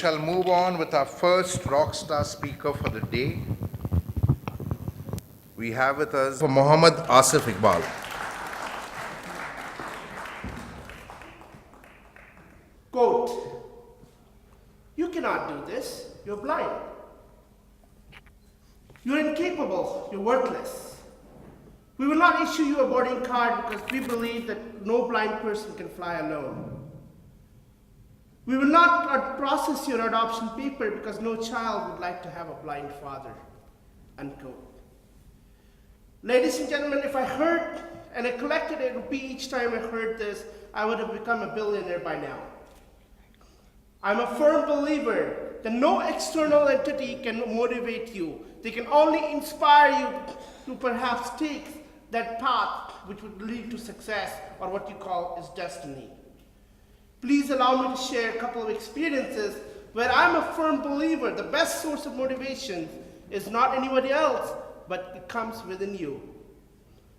shall move on with our first rock star speaker for the day. We have with us Mohammad Asif Iqbal. Quote, "You cannot do this, you're blind. You're incapable, you're worthless. We will not issue you a boarding card because we believe that no blind person can fly alone. We will not process your adoption paper because no child would like to have a blind father." Unquote. Ladies and gentlemen, if I heard and I collected a rupee each time I heard this, I would have become a billionaire by now. I'm a firm believer that no external entity can motivate you. They can only inspire you to perhaps take that path which would lead to success, or what you call is destiny. Please allow me to share a couple of experiences where I'm a firm believer the best source of motivation is not anybody else, but it comes within you.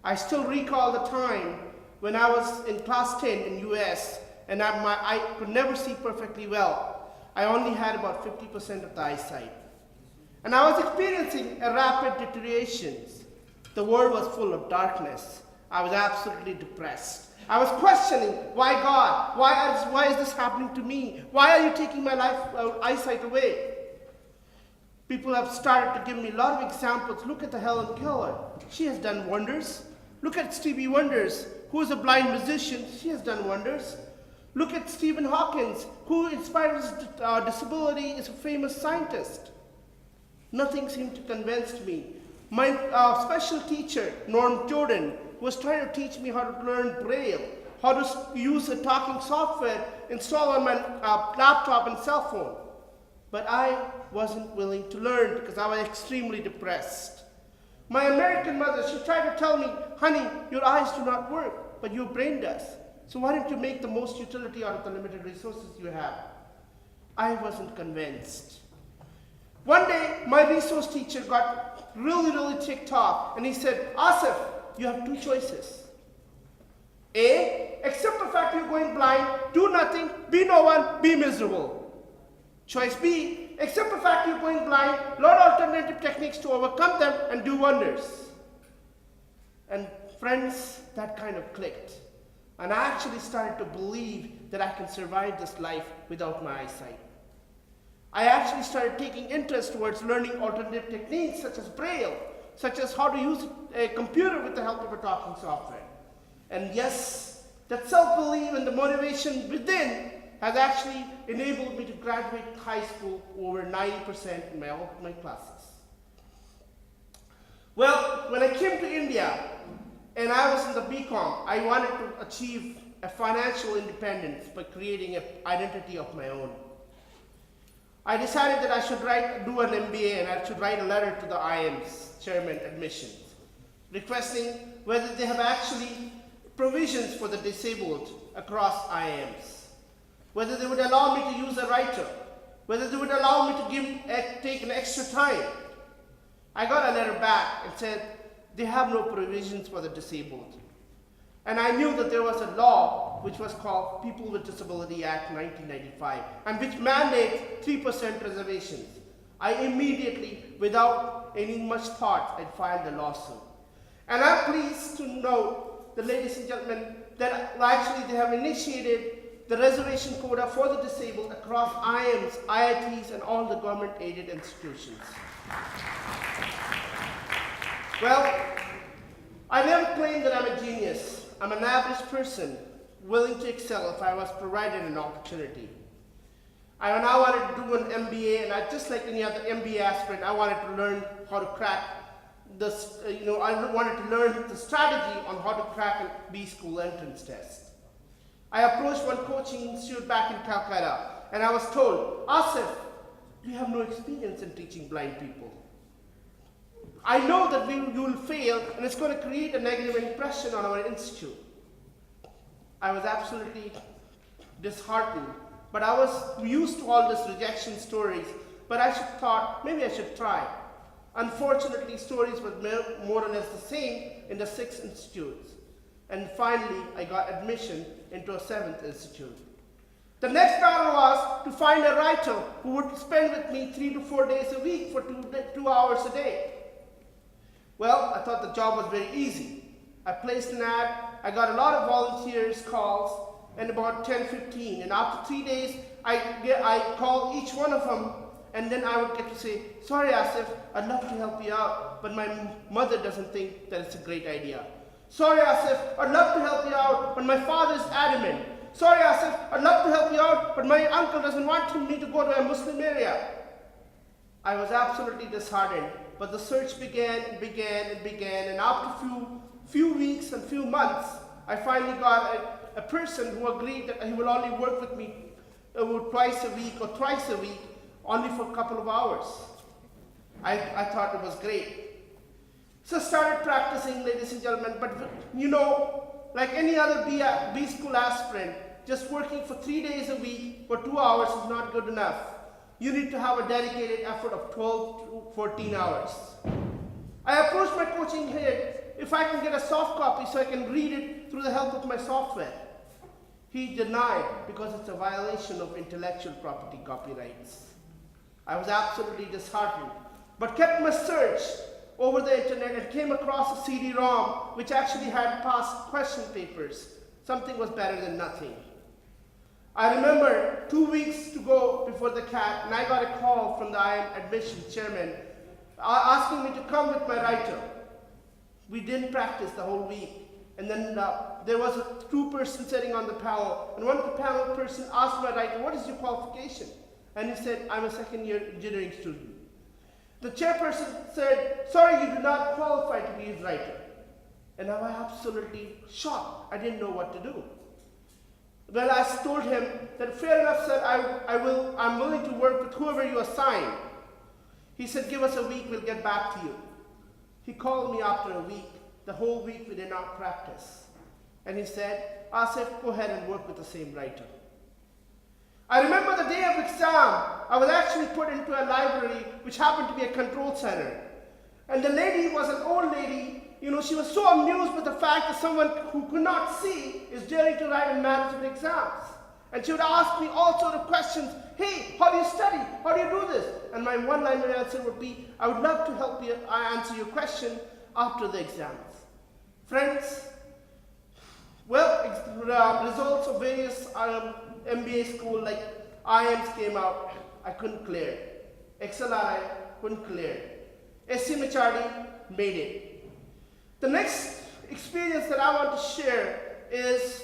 I still recall the time when I was in class 10 in US and I could never see perfectly well. I only had about 50% of the eyesight. And I was experiencing a rapid deterioration. The world was full of darkness. I was absolutely depressed. I was questioning, why God? Why is this happening to me? Why are you taking my eyesight away? People have started to give me a lot of examples. Look at the Helen Keller. She has done wonders. Look at Stevie Wonders, who is a blind musician. She has done wonders. Look at Stephen Hawking, who, in spite of his disability, is a famous scientist. Nothing seemed to convince me. My special teacher, Norm Jordan, was trying to teach me how to learn Braille, how to use a talking software installed on my laptop and cell phone. But I wasn't willing to learn because I was extremely depressed. My American mother, she tried to tell me, "Honey, your eyes do not work, but your brain does. So why don't you make the most utility out of the limited resources you have?" I wasn't convinced. One day, my resource teacher got really ticked off, and he said, "Asif, you have two choices. A, accept the fact you're going blind, do nothing, be no one, be miserable. Choice B, accept the fact you're going blind, learn alternative techniques to overcome them, and do wonders." And friends, that kind of clicked. And I actually started to believe that I can survive this life without my eyesight. I actually started taking interest towards learning alternative techniques such as Braille, such as how to use a computer with the help of a talking software. And yes, that self-belief and the motivation within has actually enabled me to graduate high school over 90% in all my classes. Well, when I came to India and I was in the BCom, I wanted to achieve a financial independence by creating an identity of my own. I decided that I should do an MBA and I should write a letter to the IIMs, Chairman Admissions, requesting whether they have actually provisions for the disabled across IIMs, whether they would allow me to use a writer, whether they would allow me to take an extra time. I got a letter back and said, they have no provisions for the disabled. And I knew that there was a law which was called People with Disability Act 1995, and which mandates 3% reservations. I immediately, without any much thought, I filed the lawsuit. And I'm pleased to note, the ladies and gentlemen, that actually they have initiated the reservation quota for the disabled across IIMs, IITs, and all the government-aided institutions. Well, I never claimed that I'm a genius. I'm an average person, willing to excel if I was provided an opportunity. I now wanted to do an MBA, and just like any other MBA aspirant, I wanted to learn how to crack this, I wanted to learn the strategy on how to crack a B school entrance test. I approached one coaching institute back in Calcutta, and I was told, "Asif, you have no experience in teaching blind people. I know that you will fail, and it's going to create a negative impression on our institute." I was absolutely disheartened, but I was used to all these rejection stories, but I thought maybe I should try. Unfortunately, stories were more or less the same in the 6 institutes. And finally, I got admission into a 7th institute. The next battle was to find a writer who would spend with me 3 to 4 days a week for 2 hours a day. Well, I thought the job was very easy. I placed an ad, I got a lot of volunteers calls, and about 10, 15. And after 3 days, I call each one of them, and then I would get to say, sorry Asif, I'd love to help you out, but my mother doesn't think that it's a great idea. Sorry Asif, I'd love to help you out, but my father's adamant. Sorry Asif, I'd love to help you out, but my uncle doesn't want me to go to a Muslim area. I was absolutely disheartened, but the search began, and after few weeks and few months, I finally got a person who agreed that he will only work with me twice a week or thrice a week, only for a couple of hours. I thought it was great. So I started practicing, ladies and gentlemen, but you know, like any other B school aspirant, just working for 3 days a week for 2 hours is not good enough. You need to have a dedicated effort of 12 to 14 hours. I approached my coaching head if I can get a soft copy so I can read it through the help of my software. He denied because it's a violation of intellectual property copyrights. I was absolutely disheartened, but kept my search over the internet and came across a CD-ROM which actually had past question papers. Something was better than nothing. I remember 2 weeks to go before the CAT, and I got a call from the IIM admissions chairman asking me to come with my writer. We didn't practice the whole week. And then there was a 2-person sitting on the panel, and one of the panel person asked my writer, what is your qualification? And he said, I'm a second-year engineering student. The chairperson said, sorry, you do not qualify to be his writer. And I was absolutely shocked. I didn't know what to do. Well, I told him that fair enough, sir, I'm willing to work with whoever you assign. He said, give us a week, we'll get back to you. He called me after a week. The whole week we did not practice. And he said, Asif, go ahead and work with the same writer. I remember the day of exam, I was actually put into a library which happened to be a control center. And the lady was an old lady. You know, she was so amused with the fact that someone who could not see is daring to write in management exams. And she would ask me all sorts of questions. Hey, how do you study? How do you do this? And my one-liner answer would be, I would love to help you answer your question after the exams. Friends, well, results of various MBA school like IIMs came out. I couldn't clear. XLRI couldn't clear. SCMHRD made it. The next experience that I want to share is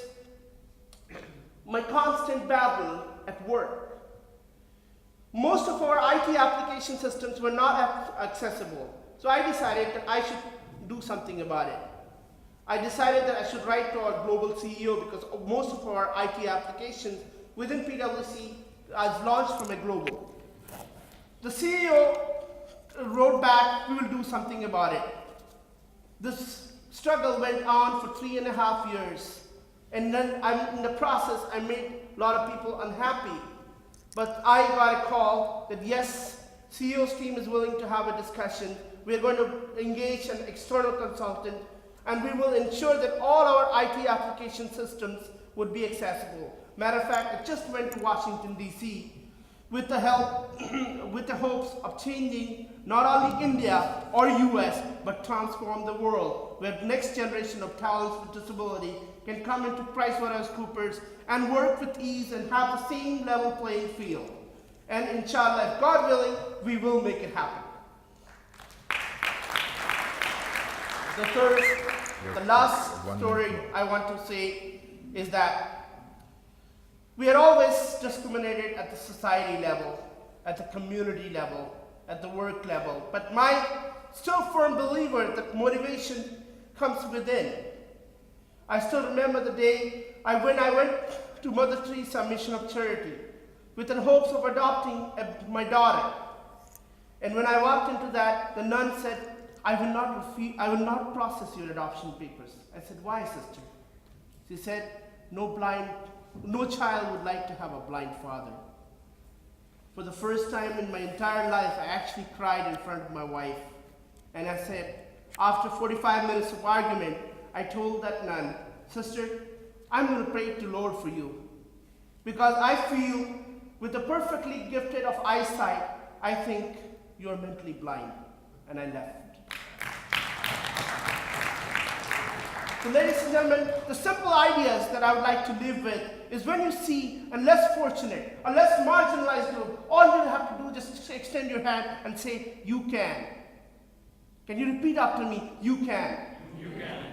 my constant battle at work. Most of our IT application systems were not accessible, so I decided that I should do something about it. I decided that I should write to our global CEO because most of our IT applications within PwC is launched from a global. The CEO wrote back, we will do something about it. This struggle went on for 3.5 years. And then in the process, I made a lot of people unhappy. But I got a call that yes, CEO's team is willing to have a discussion. We're going to engage an external consultant, and we will ensure that all our IT application systems would be accessible. Matter of fact, I just went to Washington, D.C. with the help, with the hopes of changing not only India or US, but transform the world, where the next generation of talents with disability can come into PricewaterhouseCoopers and work with ease and have the same level playing field. And inshallah, if God willing, we will make it happen. The last story I want to say is that we are always discriminated at the society level, at the community level, at the work level. But my still firm believer that motivation comes within. I still remember the day when I went to Mother Teresa Mission of Charity with the hopes of adopting my daughter. And when I walked into that, the nun said, I will not process your adoption papers. I said, why, sister? She said, no child would like to have a blind father. For the first time in my entire life, I actually cried in front of my wife. And I said, after 45 minutes of argument, I told that nun, sister, I'm going to pray to Lord for you. because I feel with the perfectly gifted of eyesight, I think you're mentally blind. And I left. So ladies and gentlemen, the simple ideas that I would like to live with is when you see a less fortunate, a less marginalized group, all you have to do is just extend your hand and say, you can. Can you repeat after me? You can. You can.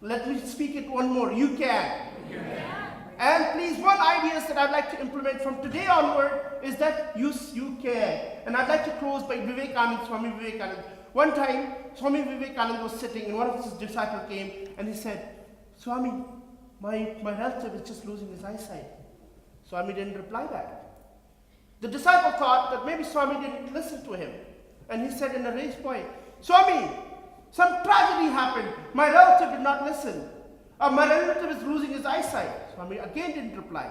Let me speak it one more. You can. You can. And please, one idea that I'd like to implement from today onward is that you can. And I'd like to close by Vivekanand, Swami Vivekanand. One time, Swami Vivekanand was sitting and one of his disciples came and he said, Swami, my relative is just losing his eyesight. Swami didn't reply that. The disciple thought that maybe Swami didn't listen to him. And he said in a raised voice, Swami, some tragedy happened. My relative did not listen. My relative is losing his eyesight. Swami again didn't reply.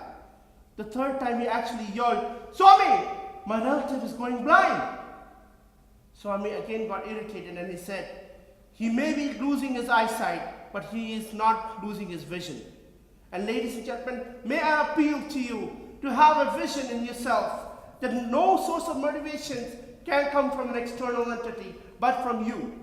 The third time he actually yelled, Swami, my relative is going blind. Swami again got irritated and he said, he may be losing his eyesight, but he is not losing his vision. And ladies and gentlemen, may I appeal to you to have a vision in yourself that no source of motivations can come from an external entity, but from you.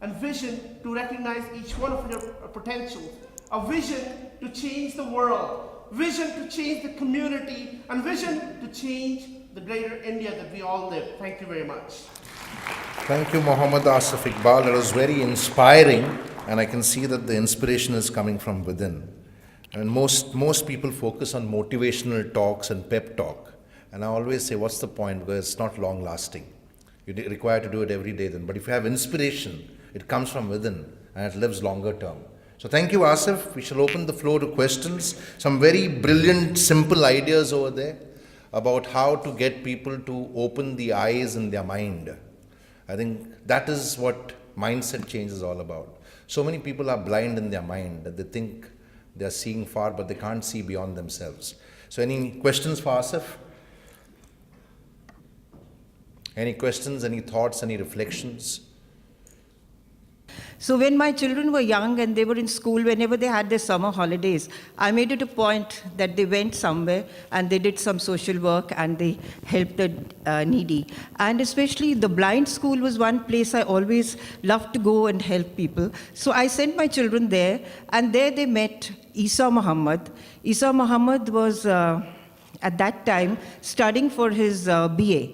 And vision to recognize each one of your potentials. A vision to change the world. Vision to change the community. And vision to change the greater India that we all live. Thank you very much. Thank you, Mohammad Asif Iqbal. It was very inspiring, and I can see that the inspiration is coming from within. And most people focus on motivational talks and pep talk. And I always say, what's the point? Because it's not long lasting. You require to do it every day then. But if you have inspiration, it comes from within and it lives longer term. So thank you, Asif. We shall open the floor to questions. Some very brilliant, simple ideas over there about how to get people to open the eyes in their mind. I think that is what mindset change is all about. So many people are blind in their mind that they think they are seeing far, but they can't see beyond themselves. So any questions for Asif? Any questions, any thoughts, any reflections? So when my children were young and they were in school, whenever they had their summer holidays, I made it a point that they went somewhere and they did some social work and they helped the needy. And especially the blind school was one place I always loved to go and help people. So I sent my children there, and there they met Isa Mohammad. Isa Mohammad was, at that time, studying for his BA.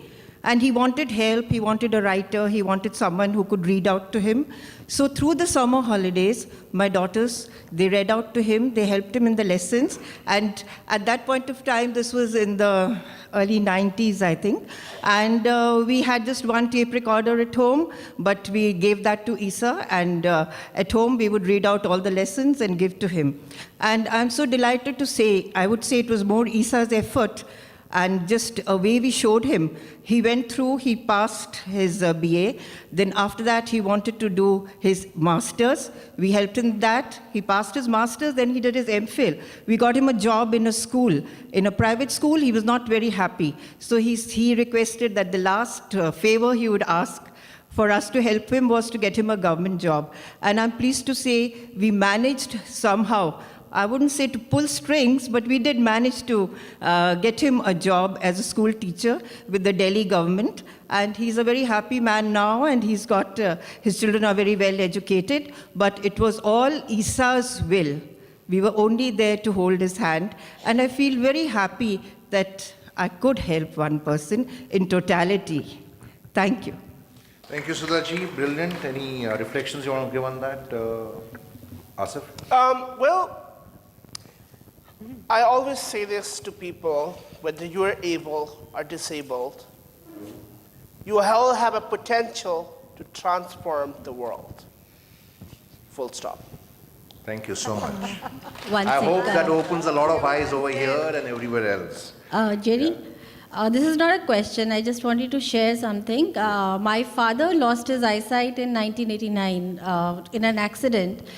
And he wanted help, he wanted a writer, he wanted someone who could read out to him. So through the summer holidays, my daughters, they read out to him, they helped him in the lessons. And at that point of time, this was in the early 90s, I think. And we had just one tape recorder at home, but we gave that to Isa. And at home, we would read out all the lessons and give to him. And I'm so delighted to say, I would say it was more Isa's effort and just a way we showed him. He went through, he passed his BA. Then after that, he wanted to do his master's. We helped him that. He passed his master's, then he did his MPhil. We got him a job in a school, in a private school. He was not very happy. So he requested that the last favor he would ask for us to help him was to get him a government job. And I'm pleased to say we managed somehow, I wouldn't say to pull strings, but we did manage to get him a job as a school teacher with the Delhi government. And he's a very happy man now, and he's got, his children are very well educated, but it was all Isa's will. We were only there to hold his hand, and I feel very happy that I could help one person in totality. Thank you. Thank you, Sudhaji. Brilliant. Any reflections you want to give on that, Asif? Well, I always say this to people, whether you are able or disabled, you all have a potential to transform the world. Full stop. Thank you so much. One I thing, hope that opens a lot of eyes over here and everywhere else. Jerry, this is not a question. I just wanted to share something. My father lost his eyesight in 1989 in an accident.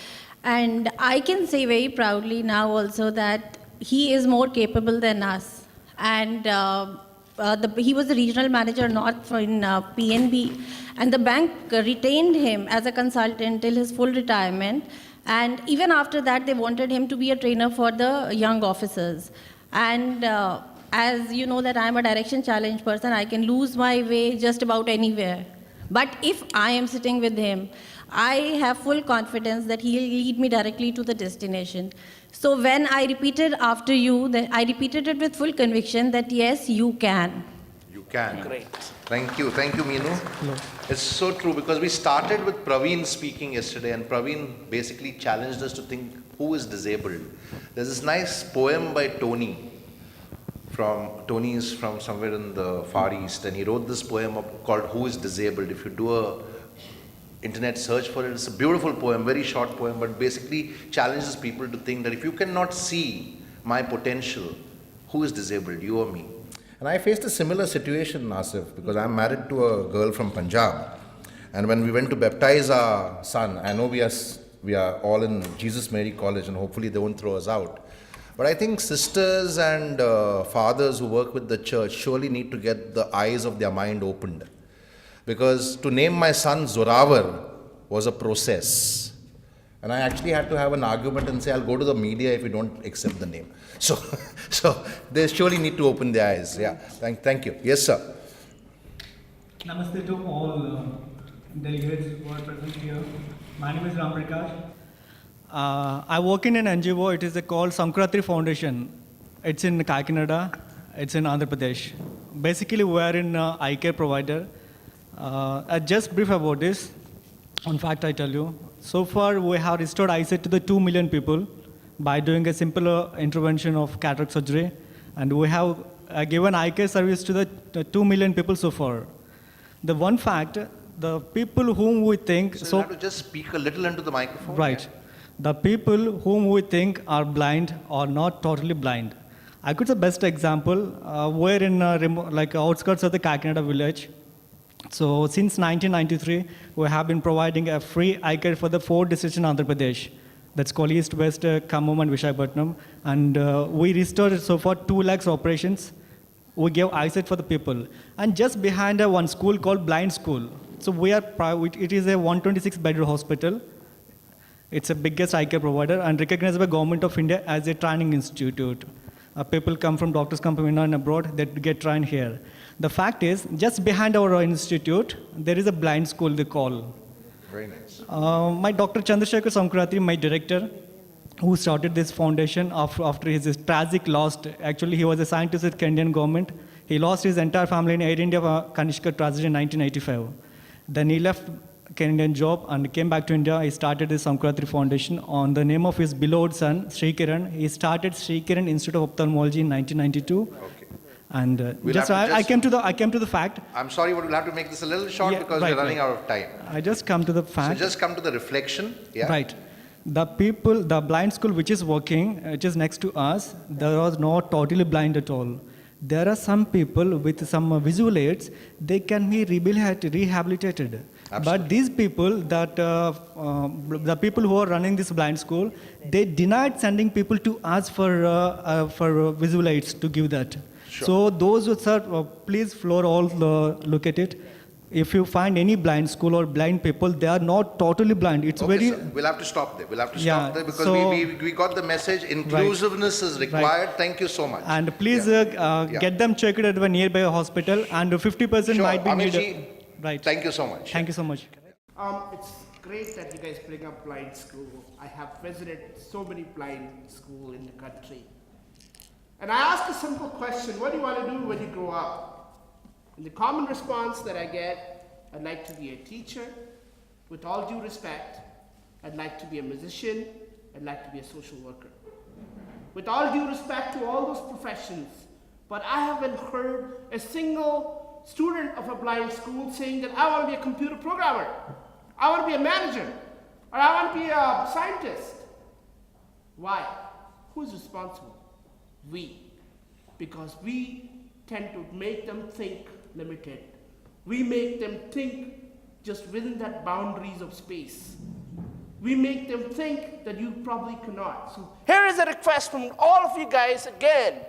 And I can say very proudly now also that he is more capable than us. And he was the regional manager North in PNB. And the bank retained him as a consultant till his full retirement. And even after that, they wanted him to be a trainer for the young officers. And as you know that I'm a direction challenged person, I can lose my way just about anywhere. But if I am sitting with him, I have full confidence that he'll lead me directly to the destination. So when I repeated after you, that I repeated it with full conviction that yes, you can. You can. Great. Thank you, Meenu. It's so true because we started with Praveen speaking yesterday, and Praveen basically challenged us to think who is disabled. There's this nice poem by Tony. Tony is from somewhere in the Far East, and he wrote this poem called "Who is Disabled." If you do a internet search for it, it's a beautiful poem, very short poem, but basically challenges people to think that if you cannot see my potential, who is disabled, you or me? And I faced a similar situation, Asif, because I'm married to a girl from Punjab. And when we went to baptize our son, I know we are all in Jesus Mary College, and hopefully they won't throw us out. But I think sisters and fathers who work with the church surely need to get the eyes of their mind opened. Because to name my son Zoravar was a process. And I actually had to have an argument and say, I'll go to the media if you don't accept the name. So they surely need to open their eyes. Yeah, thank you. Yes, sir. Namaste to all delegates who are present here. My name is Ram Prakash. I work in an NGO. It is called CONCLiVE Foundation. It's in Kakinada. It's in Andhra Pradesh. Basically, we are an eye care provider. Just brief about this. In fact, I tell you, so far we have restored eyesight to the 2 million people by doing a simple intervention of cataract surgery, and we have given eye care service to the 2 million people so far. The one fact, the people whom we think... So you have to just speak a little into the microphone. Right. Yeah. The people whom we think are blind are not totally blind. I could say best example, we're in outskirts of the Kakinada village. So since 1993, we have been providing a free eye care for the 4 districts in Andhra Pradesh. That's called East, West, Khammam and Vishakhapatnam. And we restored so far 2 lakhs operations. We gave eyesight for the people. And just behind one school called Blind School. So we are private. It is a 126-bed hospital. It's the biggest eye care provider and recognized by Government of India as a training institute. People come from doctors come from India and abroad that get trained here. The fact is, just behind our institute, there is a blind school they call. Very nice. My Dr. Chandrasekhar Samkratri, my director, who started this foundation after his tragic loss. Actually, he was a scientist with Kenyan government. He lost his entire family in Air India Kanishka tragedy in 1985. Then he left Kenyan job and came back to India. He started the Samkratri Foundation on the name of his beloved son, Sri Kiran. He started Sri Kiran Institute of Ophthalmology in 1992. Okay. And I came to the fact. I'm sorry, but we'll have to make this a little short because we're running out of time. I just come to the fact. So just come to the reflection. Yeah. Right. The blind school which is working, which is next to us, they was not totally blind at all. There are some people with some visual aids, they can be rehabilitated. Absolutely. But these people, the people who are running this blind school, they denied sending people to us for visual aids to give that. Sure. So those who, sir, please floor all look at it. If you find any blind school or blind people, they are not totally blind. It's Okay, very... sir. We'll have to stop there. Yeah, Because so- we got the message. Inclusiveness is required. Right. Thank you so much. And please Yeah. get them checked at a nearby hospital, and 50% Sure. might be Amit needed. ji, Right. Thank you so much. Thank you so much. It's great that you guys bring up blind school. I have visited so many blind schools in the country. And I ask a simple question, what do you want to do when you grow up? And the common response that I get, I'd like to be a teacher. With all due respect, I'd like to be a musician. I'd like to be a social worker. With all due respect to all those professions, but I haven't heard a single student of a blind school saying that I want to be a computer programmer, I want to be a manager, or I want to be a scientist. Why? Who's responsible? We. Because we tend to make them think limited. We make them think just within that boundaries of space. We make them think that you probably cannot. So here is a request from all of you guys again.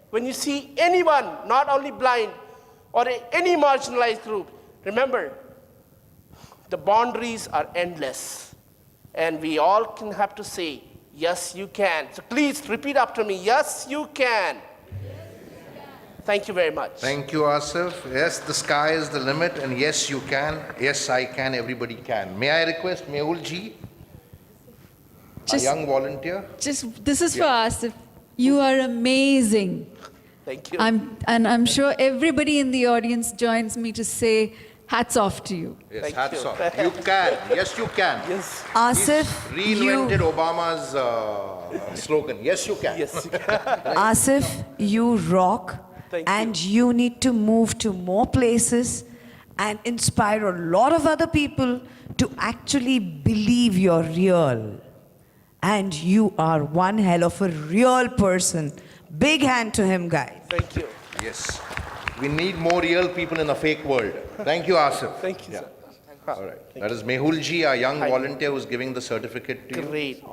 When you see anyone, not only blind, or any marginalized group, remember, the boundaries are endless. And we all can have to say, yes, you can. So please repeat after me, yes, you can. Thank you very much. Thank you, Asif. Yes, the sky is the limit, and yes, you can. Yes, I can. Everybody can. May I request Mehul ji, a Just- young volunteer? This is for Asif. You are amazing. Thank you. I'm sure everybody in the audience joins me to say hats off to you. Yes, Thank hats you. off. You can. Yes, you can. Yes. Asif, He's reinvented Obama's slogan. Yes, you can. Yes. Asif, you rock, Thank and you need to move to more places and inspire a lot of other people to actually believe you're real. And you are one hell of a real person. Big hand to him, guys. Thank you. Yes. We need more real people in a fake world. Thank you, Asif. Thank you, Yeah. sir. All right. That is Mehul ji, a young volunteer who's giving the certificate to you. Great.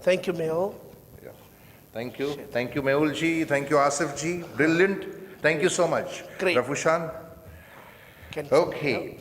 Thank you, Mehul. Yeah. Thank you. Thank you, Mehul ji. Thank you, Asif ji. Brilliant. Thank you so much. Great. Rafushan. Can- Okay.